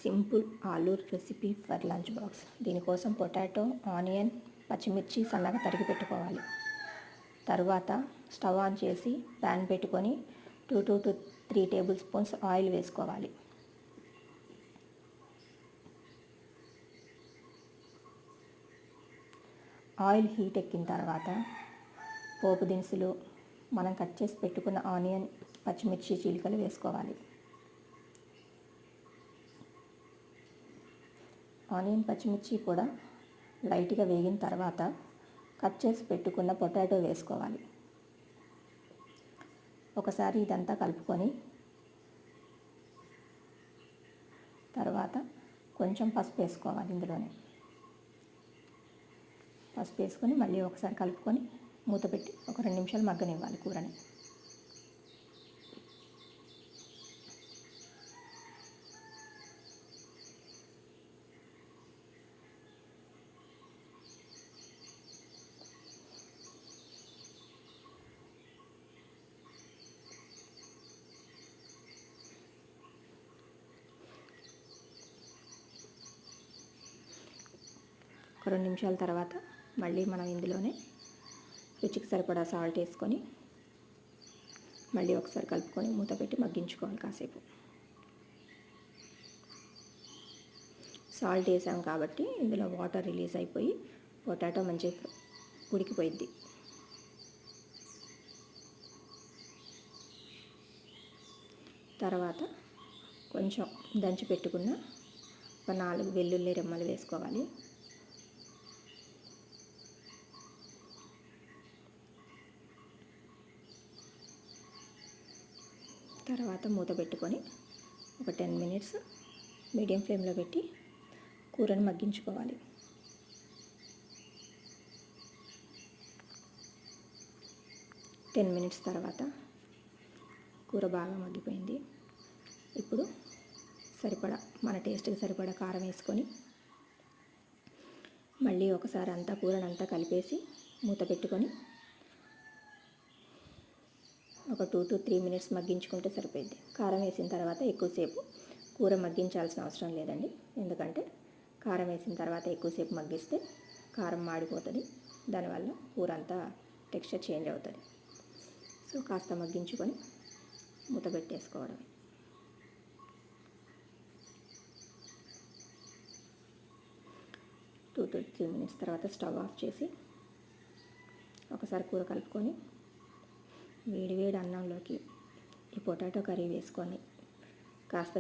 Simple aloo recipe for lunch box. దీనికోసం potato, onion, పచ్చిమిర్చి సన్నగా తరిగి పెట్టుకోవాలి. తరువాత స్టవ్ ఆన్ చేసి ప్యాన్ పెట్టుకొని 2 to 3 టేబుల్ స్పూన్స్ ఆయిల్ వేసుకోవాలి. ఆయిల్ హీట్ ఎక్కిన తర్వాత పోపు దినుసులు, మనం కట్ చేసి పెట్టుకున్న ఆనియన్, పచ్చిమిర్చి చీలికలు వేసుకోవాలి. ఆనియన్, పచ్చిమిర్చి కూడా లైట్గా వేగిన తర్వాత కట్ చేసి పెట్టుకున్న పొటాటో వేసుకోవాలి. ఒకసారి ఇదంతా కలుపుకొని తర్వాత కొంచెం పసుపు వేసుకోవాలి. ఇందులోనే పసుపు వేసుకొని మళ్ళీ ఒకసారి కలుపుకొని మూత పెట్టి ఒక 2 నిమిషాలు మగ్గనివ్వాలి కూరని. ఒక 2 నిమిషాల తర్వాత మళ్ళీ మనం ఇందులోనే రుచికి సరిపడా సాల్ట్ వేసుకొని మళ్ళీ ఒకసారి కలుపుకొని మూత పెట్టి మగ్గించుకోవాలి కాసేపు. సాల్ట్ వేసాం కాబట్టి ఇందులో వాటర్ రిలీజ్ అయిపోయి పొటాటో మంచిగా ఉడికిపోయిద్ది. తర్వాత కొంచెం దంచి పెట్టుకున్న ఒక 4 వెల్లుల్లి రెమ్మలు వేసుకోవాలి. తర్వాత మూత పెట్టుకొని ఒక 10 మినిట్స్ మీడియం ఫ్లేమ్లో పెట్టి కూరని మగ్గించుకోవాలి. మినిట్స్ తర్వాత కూర బాగా మగ్గిపోయింది. ఇప్పుడు సరిపడా మన టేస్ట్కి సరిపడా కారం వేసుకొని మళ్ళీ ఒకసారి అంతా కూరనంతా కలిపేసి మూత పెట్టుకొని ఒక 2 to 3 మినిట్స్ మగ్గించుకుంటే సరిపోయింది. కారం వేసిన తర్వాత ఎక్కువసేపు కూర మగ్గించాల్సిన అవసరం లేదండి. ఎందుకంటే కారం వేసిన తర్వాత ఎక్కువసేపు మగ్గిస్తే కారం మాడిపోతుంది. దానివల్ల కూర అంతా టెక్స్చర్ చేంజ్ అవుతుంది. సో కాస్త మగ్గించుకొని మూత పెట్టేసుకోవడం. టూ to 3 మినిట్స్ తర్వాత స్టవ్ ఆఫ్ చేసి ఒకసారి కూర కలుపుకొని వేడి వేడి అన్నంలోకి ఈ పొటాటో కర్రీ వేసుకొని కాస్త